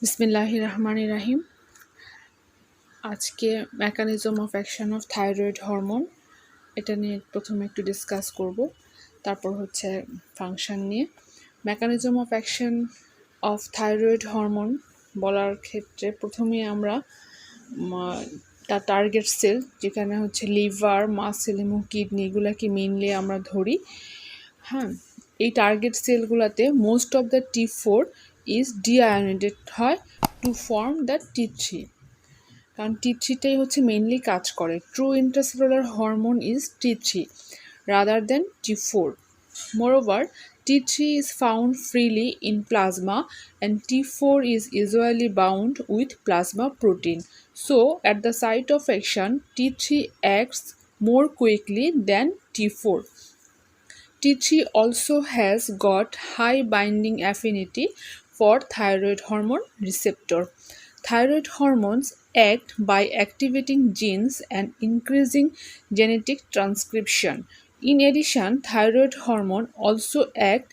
বিসমিল্লাহির রহমানির রহিম। আজকে mechanism of action of thyroid hormone এটা নিয়ে প্রথমে একটু ডিসকাস করব, তারপর হচ্ছে ফাংশন নিয়ে। Mechanism of action of thyroid hormone বলার ক্ষেত্রে প্রথমেই আমরা তার টার্গেট সেল, যেখানে হচ্ছে লিভার, মাসেল এবং কিডনি, এগুলাকে মেইনলি আমরা ধরি। হ্যাঁ, এই টার্গেট সেলগুলোতে most of the T4 is deiodinated হয় টু ফর্ম দ্য T3, কারণ T3টাই হচ্ছে মেইনলি কাজ করে। True intracellular hormone is T3 rather than T4. Moreover, T3 is found freely in plasma and T4 is usually bound with plasma protein. So, at the site of action, T3 acts more quickly than T4. T3 also has got high binding affinity for thyroid hormone receptor. Thyroid hormones act by activating genes and increasing genetic transcription. In addition, thyroid hormone also act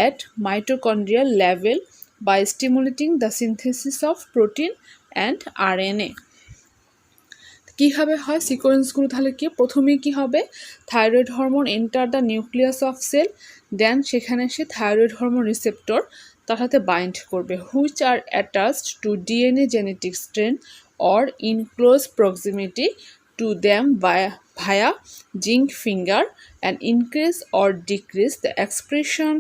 at mitochondrial level by stimulating the synthesis of protein and RNA. কীভাবে হয় সিকোয়েন্সগুলো তাহলে কি? প্রথমে কি হবে, thyroid hormone enter the nucleus of cell, then সেখানে সে thyroid hormone receptor তার সাথে বাইন্ড করবে, which are attached to DNA genetic strand or in close proximity to them via zinc finger and increase or decrease the expression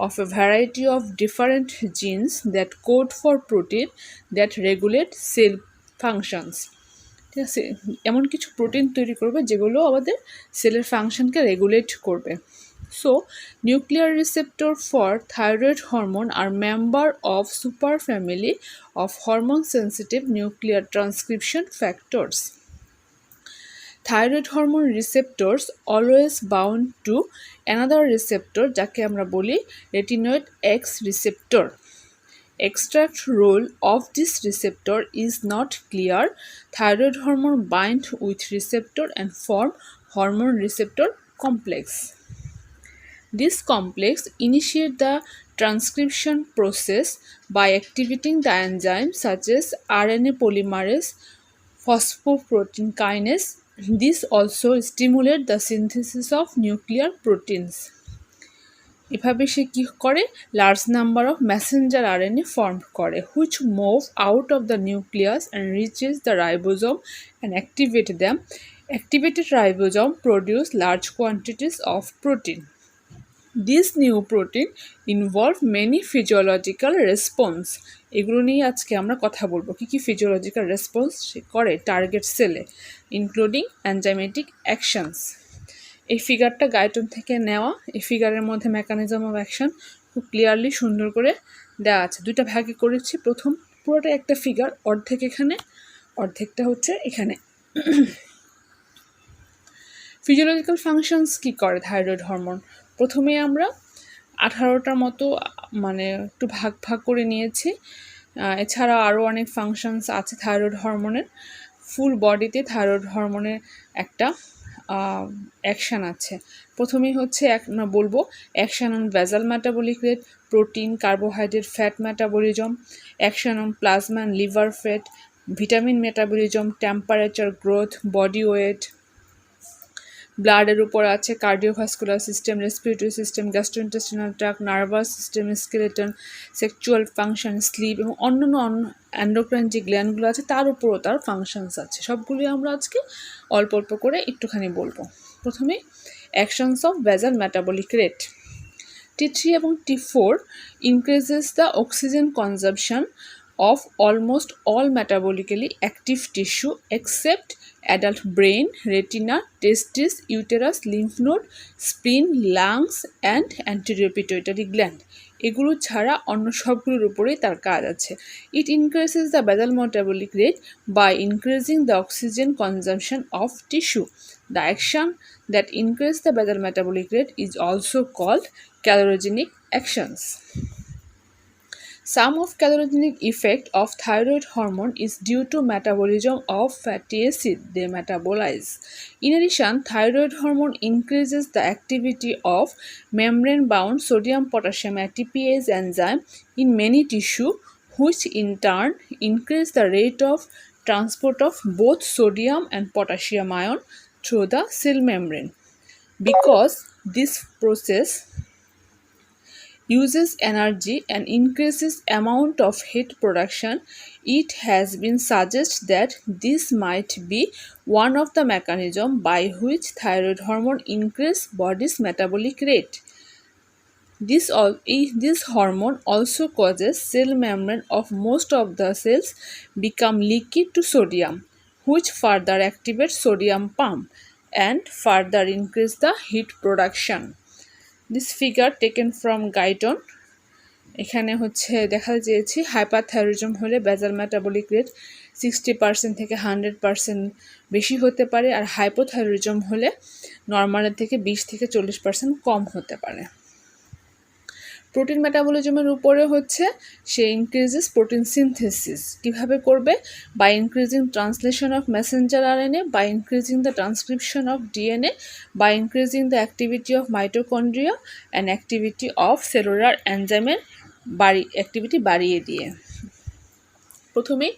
of a variety of different genes that code for protein that regulate cell functions. ঠিক আছে, এমন কিছু protein তৈরি করবে যেগুলো আমাদের সেলের ফাংশনকে রেগুলেট করবে। So nuclear receptor for thyroid hormone are member of super family of hormone sensitive nuclear transcription factors. Thyroid hormone receptors always bound to another receptor, যাকে আমরা বলি retinoid X receptor. Extract role of this receptor is not clear. Thyroid hormone bind with receptor and form hormone receptor complex. This complex initiate the transcription process by activating the enzymes such as RNA polymerase, phosphoprotein kinase. This also stimulate the synthesis of nuclear proteins. এভাবে সে কী করে, large number of messenger RNA form করে, which move out of the nucleus and reaches the ribosome and activate them. Activated ribosome produce large quantities of protein. This new protein involve many physiological response. এগুলো নিয়ে আজকে আমরা কথা বলবো, কী কী physiological response সে করে target সেলে, including enzymatic actions. এই ফিগারটা Guyton থেকে নেওয়া। এই ফিগারের মধ্যে মেকানিজম অফ অ্যাকশন খুব ক্লিয়ারলি সুন্দর করে দেওয়া আছে। দুইটা ভাগে করেছি। প্রথম পুরোটা একটা ফিগার, অর্ধেক এখানে, অর্ধেকটা হচ্ছে এখানে। ফিজিওলজিক্যাল ফাংশনস কী করে থাইরয়েড হরমোন? প্রথমে আমরা 18টার মতো একটু ভাগ ভাগ করে নিয়েছি। এছাড়া আরও অনেক ফাংশনস আছে থাইরয়েড হরমোনের। ফুল বডিতে থাইরয়েড হরমোনের একটা অ্যাকশান আছে। প্রথমেই হচ্ছে আমরা বলবো action on basal metabolic rate, protein, carbohydrate, fat metabolism, action on plasma and liver fat, vitamin metabolism, temperature, growth, body weight. ব্লাডের উপর আছে cardiovascular system, respiratory system, gastrointestinal tract, nervous system, skeleton, sexual function, sleep এবং অন্যান্য endocrine যে গ্ল্যান্ডগুলো আছে তার উপরও তার ফাংশনস আছে। সবগুলি আমরা আজকে অল্প অল্প করে একটুখানি বলবো। প্রথমে অ্যাকশনস অফ ভেজাল মেটাবলিক রেট। T3 এবং T4 increases the oxygen consumption of almost all metabolically active tissue except adult brain, retina, testis, uterus, lymph node, spleen, lungs and anterior pituitary gland. এগুলো ছাড়া অন্য সবগুলোর উপরেই তার কাজ আছে। It increases the basal metabolic rate by increasing the oxygen consumption of tissue. The action that increases the basal metabolic rate is also called calorogenic actions. Some of calorogenic effect of thyroid hormone is due to metabolism of fatty acid they metabolize. In addition, thyroid hormone increases the activity of membrane-bound sodium-potassium ATPase enzyme in many tissue which in turn increase the rate of transport of both sodium and potassium ion through the cell membrane. Because this process uses energy and increases amount of heat production, it has been suggested that this might be one of the mechanisms by which thyroid hormone increase body's metabolic rate. This hormone also causes cell membrane of most of the cells become leaky to sodium, which further activates sodium pump and further increase the heat production. This figure taken from Guyton. এখানে হচ্ছে দেখা যাচ্ছে hyperthyroidism হলে বেজাল metabolic rate 60% থেকে 100% বেশি হতে পারে, আর হাইপোথাইরয়েডিজম হলে নর্মালের থেকে 20 থেকে 40% কম হতে পারে। প্রোটিন মেটাবলিজমের উপরে হচ্ছে সে ইনক্রিজেস প্রোটিন সিনথেসিস কিভাবে করবে, by increasing translation of messenger RNA, by increasing the transcription of DNA, by increasing the activity of mitochondria and activity of cellular এনজাইমের অ্যাক্টিভিটি বাড়িয়ে দিয়ে। প্রথমেই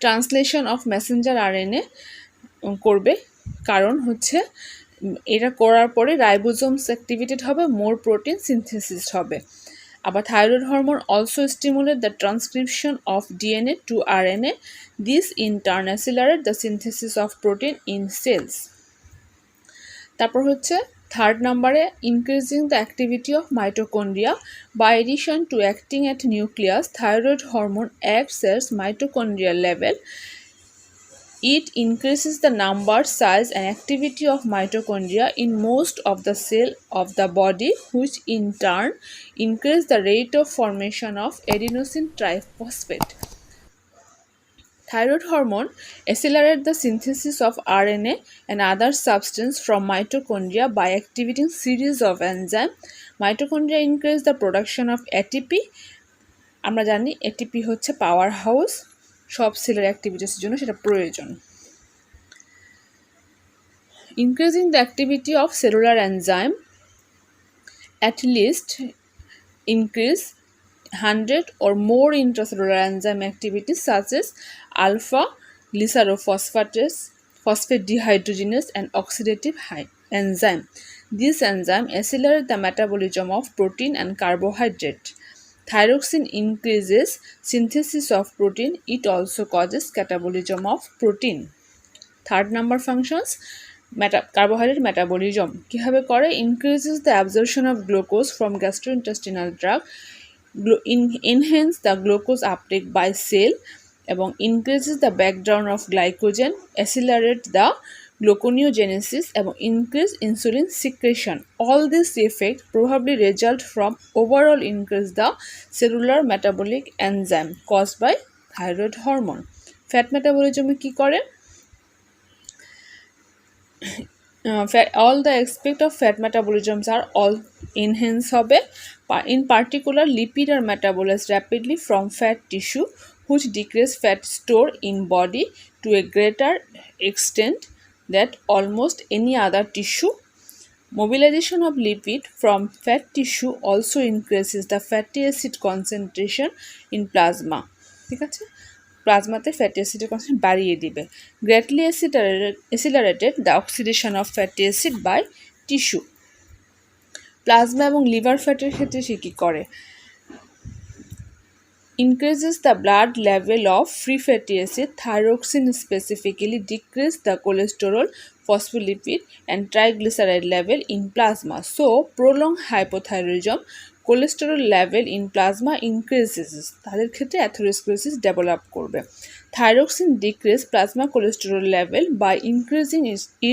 ট্রান্সলেশন অফ মেসেঞ্জার আরএনএ করবে, কারণ হচ্ছে এটা করার পরে রাইবোজোমস অ্যাক্টিভেটেড হবে, মোর প্রোটিন সিনথেসিস হবে। আবার thyroid hormone also stimulate the transcription of DNA to RNA, this in turn accelerate the synthesis of protein in cells. তারপর হচ্ছে থার্ড নাম্বারে increasing the activity of mitochondria, by addition to acting at nucleus thyroid hormone acts as mitochondrial level. It increases the number, size and activity of mitochondria in most of the cell of the body, which in turn increase the rate of formation of adenosine triphosphate. Thyroid hormone accelerate the synthesis of RNA and other substance from mitochondria by activating series of enzymes. Mitochondria increase the production of ATP. আমরা জানি ATP হচ্ছে power house, সব সেলের অ্যাক্টিভিটিসের জন্য সেটা প্রয়োজন। Increasing the activity of cellular enzyme at least increase 100 or more intracellular enzyme activities such as alpha glycerophosphatase, phosphate dehydrogenase and oxidative enzyme. This enzyme accelerate the metabolism of protein and carbohydrate. Thyroxine increases synthesis of protein. It also causes catabolism of protein. Third number functions, carbohydrate metabolism কিভাবে করে, increases the absorption of glucose from gastrointestinal tract, enhance the glucose uptake by cell এবং increases the breakdown of glycogen, accelerate the gluconeogenesis এবং increase insulin secretion. All this effect probably result from overall increase the cellular metabolic enzyme caused by thyroid hormone. Fat metabolism কি করে, all the aspect of fat metabolisms are all enhanced হবে. In particular, lipid are metabolized rapidly from fat tissue, which decrease fat store in body to a greater extent than almost any other tissue. Mobilization of lipid from fat tissue also increases the fatty acid concentration in plasma. ঠিক আছে, প্লাজমাতে fatty অ্যাসিডের concentration বাড়িয়ে দিবে। Greatly accelerated the oxidation of fatty acid by tissue. Plasma এবং liver ফ্যাটের ক্ষেত্রে সে কী করে, increases the blood level of free fatty acid. Thyroxine specifically decrease the cholesterol, phospholipid and triglyceride level in plasma. So, prolonged hypothyroidism, cholesterol level in plasma increases. তাদের ক্ষেত্রে atherosclerosis develop করবে। Thyroxine decrease plasma cholesterol level by increasing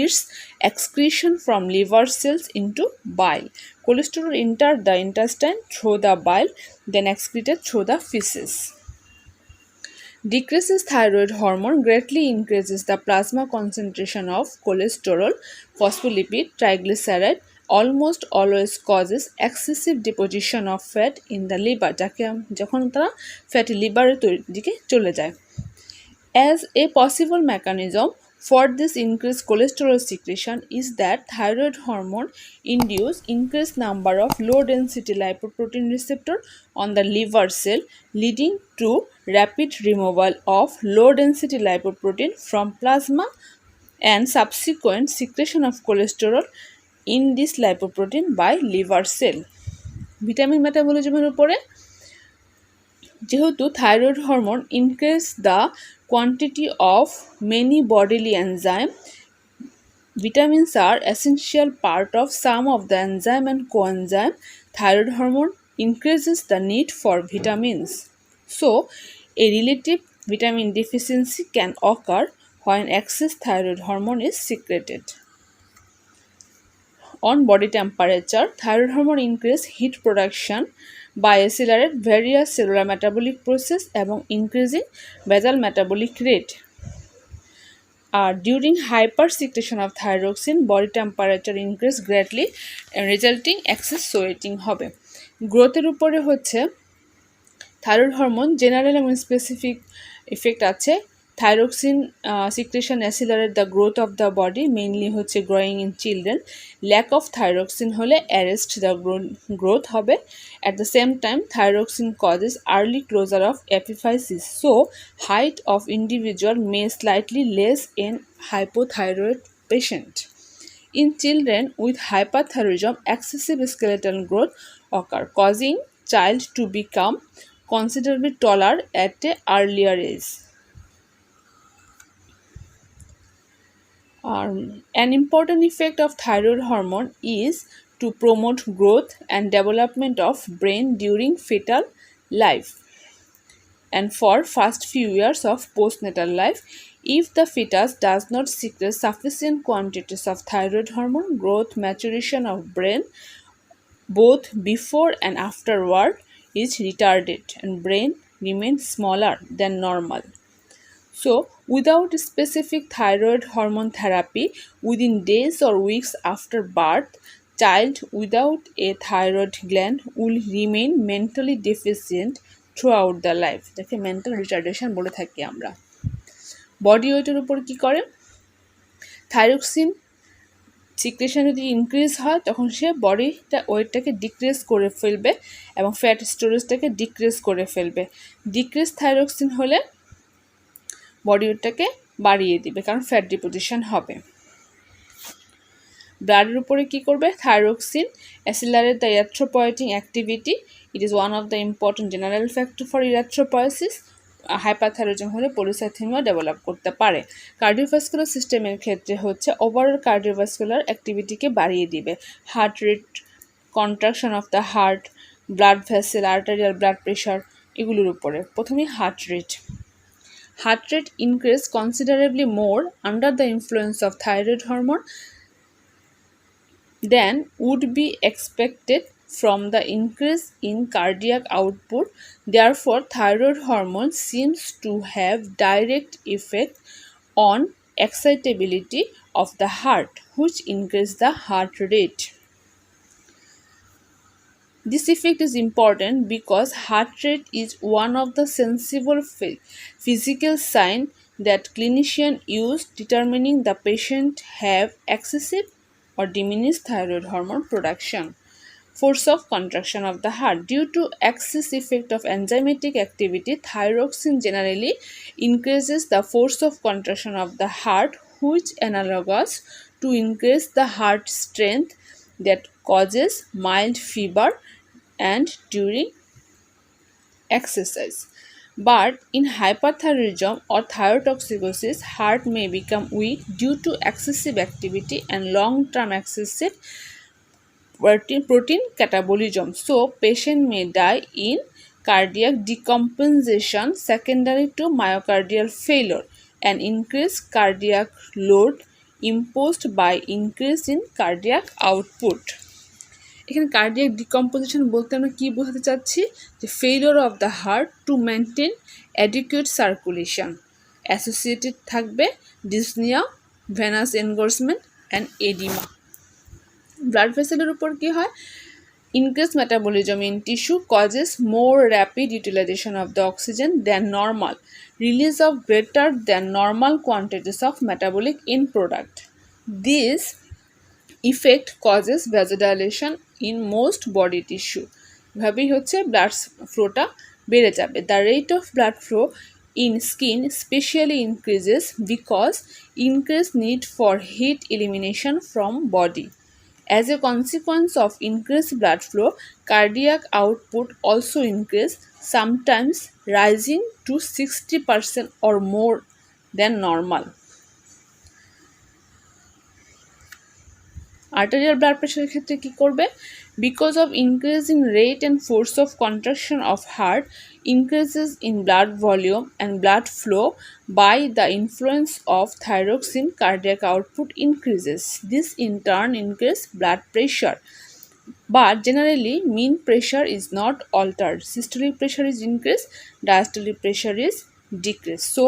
its excretion from liver cells into bile. Cholesterol enter the intestine through the bile, then excreted through the feces. Decreases thyroid hormone greatly increases the plasma concentration of cholesterol, phospholipid, triglyceride, almost always causes excessive deposition of fat in the liver, যাকে যখন তারা fatty লিভারের দিকে চলে যায়। As a possible mechanism for this increased cholesterol secretion is that thyroid hormone induce increased number of low density lipoprotein receptor on the liver cell, leading to rapid removal of low density lipoprotein from plasma and subsequent secretion of cholesterol in this lipoprotein by liver cell. Vitamin মেটাবলিজমের উপরে যেহেতু thyroid hormone increase the quantity of many bodily enzyme, vitamins are essential part of some of the enzyme and coenzyme. Thyroid hormone increases the need for vitamins. So, a relative vitamin deficiency can occur when excess thyroid hormone is secreted. On body temperature, thyroid hormone increase heat production by accelerate various cellular metabolic process এবং increasing basal metabolic rate. During hypersecretion of thyroxine, body temperature increase greatly and resulting excess sweating হবে। গ্রোথের উপরে হচ্ছে thyroid hormone general এবং specific effect আছে। Thyroxine secretion accelerate the growth of the body, mainly হচ্ছে growing in children. Lack of thyroxine হলে arrest the growth হবে। At the same time thyroxine causes early closure of epiphysis, so height of individual may slightly less in hypothyroid patient. In children with hyperthyroidism, excessive skeletal growth occur, causing child to become considerably taller at an earlier age. An important effect of thyroid hormone is to promote growth and development of brain during fetal life and for first few years of postnatal life. If the fetus does not secrete sufficient quantities of thyroid hormone, growth maturation of brain both before and afterward is retarded and brain remains smaller than normal. So, without specific thyroid hormone therapy, within days or weeks after birth, child without a thyroid gland will remain mentally deficient throughout the life. যাকে mental retardation বলে থাকি আমরা। Body ওয়েটের উপর কি করে? Thyroxine secretion যদি increase হয় তখন সে বডিটা ওয়েটটাকে ডিক্রিজ করে ফেলবে এবং ফ্যাট স্টোরেজটাকে ডিক্রিজ করে ফেলবে। ডিক্রিজ থাইরক্সিন হলে বডি ওয়েটটাকে বাড়িয়ে দিবে, কারণ ফ্যাট ডিপোজিশন হবে। ব্লাডের উপরে কি করবে? Thyroxine accelerate the erythropoietic activity. It is one of the important general factor for erythropoiesis. Hyperthyroidism হলে পলিসাইথেমিয়া ডেভেলপ করতে পারে। কার্ডিওভাস্কুলার সিস্টেমের ক্ষেত্রে হচ্ছে ওভারঅল কার্ডিওভাস্কুলার অ্যাক্টিভিটিকে বাড়িয়ে দিবে। Heart rate, contraction of the heart, blood vessel, arterial blood pressure, এগুলোর উপরে। প্রথমে heart rate. Heart rate increase considerably more under the influence of thyroid hormone than would be expected from the increase in cardiac output. Therefore, thyroid hormone seems to have direct effect on excitability of the heart, which increase the heart rate. This effect is important because heart rate is one of the sensible physical signs that clinicians use determining the patient have excessive or diminished thyroid hormone production. Force of contraction of the heart. Due to excess effect of enzymatic activity, thyroxine generally increases the force of contraction of the heart, which analogous to increase the heart strength that causes mild fever and during exercise. But in hyperthyroidism or thyrotoxicosis, heart may become weak due to excessive activity and long-term excessive protein catabolism. So, patient may die in cardiac decompensation secondary to myocardial failure and increased cardiac load imposed by increase in cardiac output. এখানে cardiac decomposition বলতে আমরা কি বোঝাতে চাচ্ছি? যে failure of the heart to maintain adequate circulation, associated থাকবে dyspnoea, venous engorgement and oedema. Blood ভেসেলের উপর কি হয়? Increased metabolism in tissue causes more rapid utilization of the oxygen than normal, release of greater than normal quantities of metabolic end product. This effect causes vasodilation in most body tissue. এভাবেই হচ্ছে blood ফ্লোটা বেড়ে যাবে। The rate of blood flow in skin specially increases because increased need for heat elimination from body. As a consequence of increased blood flow, cardiac output also increase, sometimes rising to 60% or more than normal. Arterial blood pressure ক্ষেত্রে কি করবে? Because of increasing rate and force of contraction of heart, increases in blood volume and blood flow by the influence of thyroxine, cardiac output increases. This in turn increases blood pressure. But generally, mean pressure is not altered. Systolic pressure is increased, diastolic pressure is decreased. So,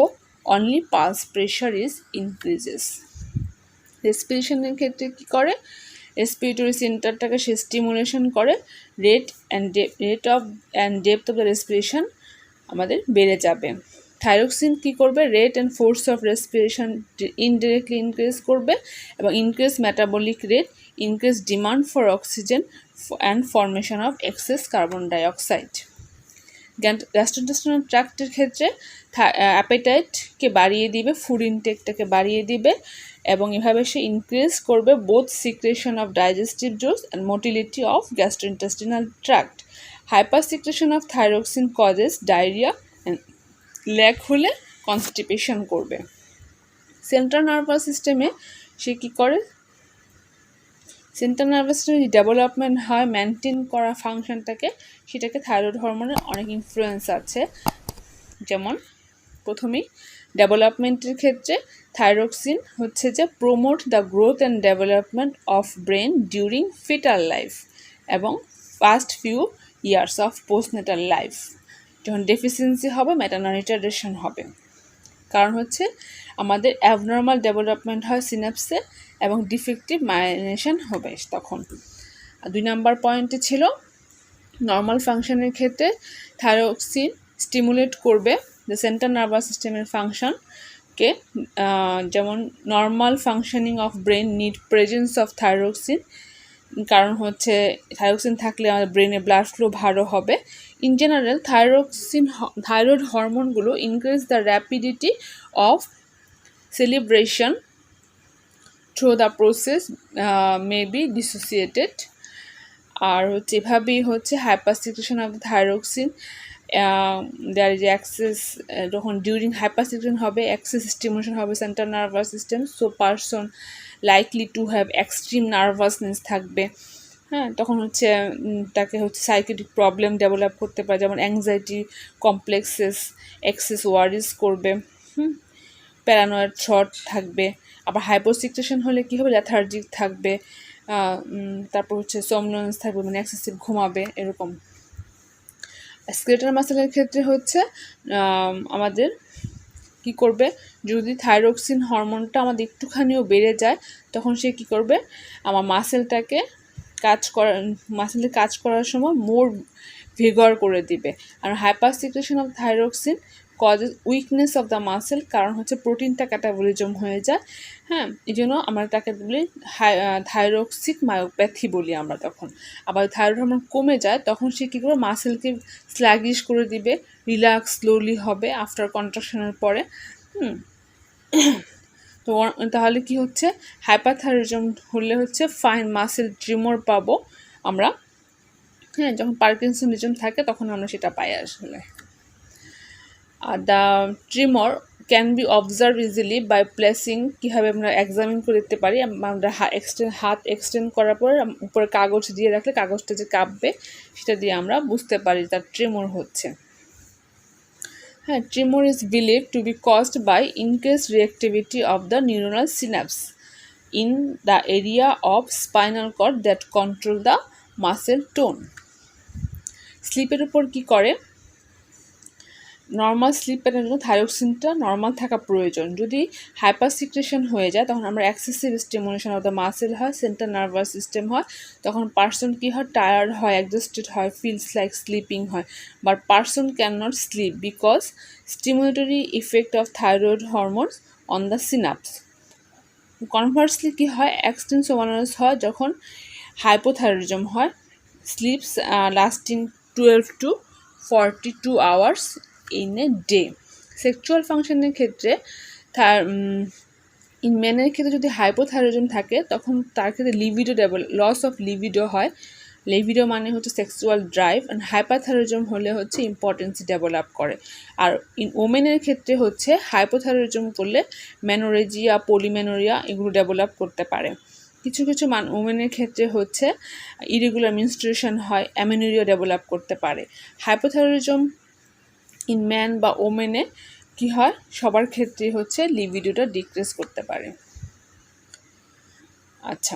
only pulse pressure is increases. রেসপিরেশনের ক্ষেত্রে কি করে? Respiratory সেন্টারটাকে সে stimulation করে, rate and depth of the respiration আমাদের বেড়ে যাবে। Thyroxine কি করবে? Rate and force of respiration indirectly increase করবে এবং increase metabolic rate, increase demand for oxygen and formation of excess carbon dioxide. Gastrointestinal ট্র্যাক্টের ক্ষেত্রে অ্যাপেটাইটকে বাড়িয়ে দিবে, ফুড ইনটেকটাকে বাড়িয়ে দিবে এবং এভাবে সে ইনক্রিজ করবে both secretion of digestive juice and motility of gastrointestinal tract. Hyper secretion of thyroxine causes diarrhoea and lack হলে কনস্টিপেশন করবে। সেন্ট্রাল নার্ভাস সিস্টেমে সে কী করে? সেন্ট্রাল নার্ভাস সিস্টেমে ডেভেলপমেন্ট হয়, মেনটেন করা ফাংশনটাকে, সেটাকে থাইরয়েড হরমোনের অনেক ইনফ্লুয়েন্স আছে। যেমন প্রথমেই ডেভেলপমেন্টের ক্ষেত্রে থাইরক্সিন হচ্ছে যে promote the growth and development of brain during foetal life এবং first few years of postnatal life. যখন ডেফিসিয়েন্সি হবে, মেটানল রিটার্ডেশন হবে। কারণ হচ্ছে আমাদের অ্যাবনর্মাল ডেভেলপমেন্ট হয় সিনাপসে এবং ডিফেক্টিভ মাইলিনেশন হবে তখন। 2 নম্বর পয়েন্টে ছিল নর্মাল ফাংশনের ক্ষেত্রে থাইরক্সিন স্টিমুলেট করবে দ্য সেন্ট্রাল নার্ভাস সিস্টেমের ফাংশনকে। যেমন normal functioning of brain need presence of thyroxine, কারণ হচ্ছে থাইরক্সিন থাকলে আমাদের ব্রেনে ব্লাড ফ্লো ভালো হবে। ইন জেনারেল থাইরয়েড হরমোনগুলো increase the rapidity of celebration through the process may be dissociated. আর হচ্ছে এভাবেই হচ্ছে hyper secretion of thyroxine, there is excess, যখন ডিউরিং হাইপার সিক্রেশন হবে অ্যাক্সেস স্টিমুলেশন হবে central nervous system, so person likely to have extreme nervousness থাকবে। হ্যাঁ, তখন হচ্ছে তাকে হচ্ছে সাইকেটিক প্রবলেম ডেভেলপ করতে পারে, যেমন অ্যাংজাইটি কমপ্লেক্সেস, এক্সেস ওয়ারিজ করবে, প্যারানয়েড থট থাকবে। আবার হাইপোসিক্রেশন হলে কী হবে? ল্যাথার্জিক থাকবে, তারপর হচ্ছে somnolence থাকবে, মানে এক্সেসিভ ঘুমাবে এরকম। স্কেলেটাল মাসেলের ক্ষেত্রে হচ্ছে আমাদের কি করবে? যদি থাইরক্সিন হরমোনটা আমাদের একটুখানিও বেড়ে যায়, তখন সে কি করবে? আমার মাসেলকে কাজ করার সময় মোর ভিগর করে দিবে। আর hyper secretion of thyroxine causes weakness of the muscle, কারণ হচ্ছে প্রোটিনটা ক্যাটাবলিজম হয়ে যায়। হ্যাঁ, এই জন্য আমরা তাকে বলি থাইরক্সিক মায়োপ্যাথি বলি আমরা তখন। আবার থাইরয়েড হরমোন কমে যায়, তখন সে কী করবে? মাসেলকে স্ল্যাগিশ করে দিবে, রিল্যাক্স স্লোলি হবে আফটার কন্ট্রাকশনের পরে। তো তাহলে কি হচ্ছে? হাইপারথাইরয়েডিজম হলে হচ্ছে ফাইন মাসেল ট্রিমর পাবো আমরা। হ্যাঁ, যখন পার্কিনসনিজম থাকে তখন আমরা সেটা পাই আসলে। The tremor can be observe easily by placing, কীভাবে আমরা এক্সামিন করে দেখতে পারি? আমরা হাত এক্সটেন্ড করার পর উপরে কাগজ দিয়ে রাখলে কাগজটা যে কাঁপবে, সেটা দিয়ে আমরা বুঝতে পারি তার ট্রিমর হচ্ছে। হ্যাঁ, tremor is believed to be caused by increased reactivity of the neuronal synapse in the area of spinal cord that control the muscle tone. স্লিপের উপর কি করে? নর্মাল স্লিপ প্যাটার্নের জন্য থাইরক্সিনটা নর্মাল থাকা প্রয়োজন। যদি হাইপার সিক্রেশন হয়ে যায় তখন আমরা excessive stimulation of the muscle হয়, সেন্ট্রাল নার্ভাস সিস্টেম হয়, তখন পার্সন কী হয়, টায়ার্ড হয়, এক্সস্টেড হয়, ফিলস লাইক স্লিপিং হয়, but person can not sleep because stimulatory effect of thyroid hormones on the synapse. Conversely কী হয়, এক্সটেন্সোমানাস হয় যখন হাইপোথাইরয়েডিজম হয়, sleeps lasting 12 to 42 hours in a day। Sexual ফাংশনের ক্ষেত্রে মেনের ক্ষেত্রে যদি হাইপোথাইরয়েডিজম থাকে তখন তার ক্ষেত্রে লিবিডো লস অফ লিবিডো হয়। লিবিডো মানে হচ্ছে সেক্সুয়াল ড্রাইভ, অ্যান্ড হাইপারথাইরয়েডিজম হলে হচ্ছে ইম্পর্টেন্সি ডেভেলপ করে। আর ওমেনের ক্ষেত্রে হচ্ছে হাইপোথাইরয়েডিজম করলে ম্যানোরেজিয়া, পলিমেনোরিয়া এগুলো ডেভেলপ করতে পারে। কিছু কিছু ওমেনের ক্ষেত্রে হচ্ছে ইরেগুলার মেনস্ট্রুয়েশন হয়, অ্যামেনোরিয়া ডেভেলপ করতে পারে। হাইপোথাইরয়েডিজম ইন ম্যান বা ওমেনে কি হয়, সবার ক্ষেত্রে হচ্ছে লিবিডোটা ডিক্রিজ করতে পারে। আচ্ছা,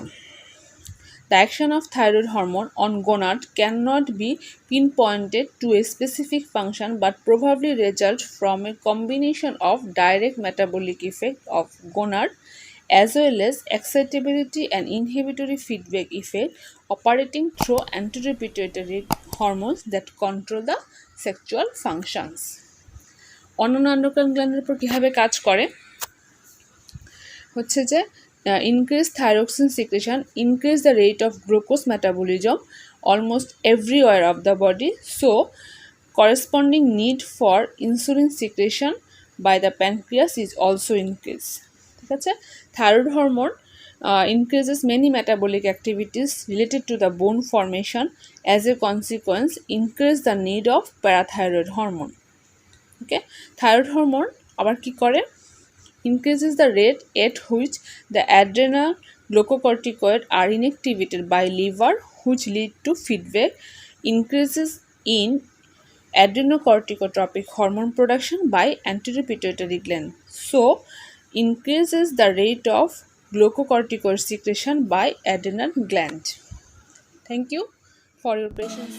the action of thyroid hormone on gonad cannot be pinpointed to a specific function but probably result from a combination of direct metabolic effect of gonad as well as excitability and inhibitory feedback effect operating through anterior pituitary hormones that control the sexual functions। অন্যান্য endocrine গ্ল্যান্ডের উপর কীভাবে কাজ করে হচ্ছে যে increase thyroxine secretion, increase the rate of glucose metabolism almost everywhere of the body, so corresponding need for insulin secretion by the pancreas is also increased। ঠিক আছে, thyroid hormone increases many metabolic activities related to the bone formation, as a consequence increase the need of parathyroid hormone। Okay, thyroid hormone আবার কি করে, increases the rate at which the adrenal glucocorticoid are inactivated by liver, which lead to feedback increases in adrenocorticotropic hormone production by anterior pituitary gland, so increases the rate of glucocorticoid secretion by adrenal gland। Thank you for your patience.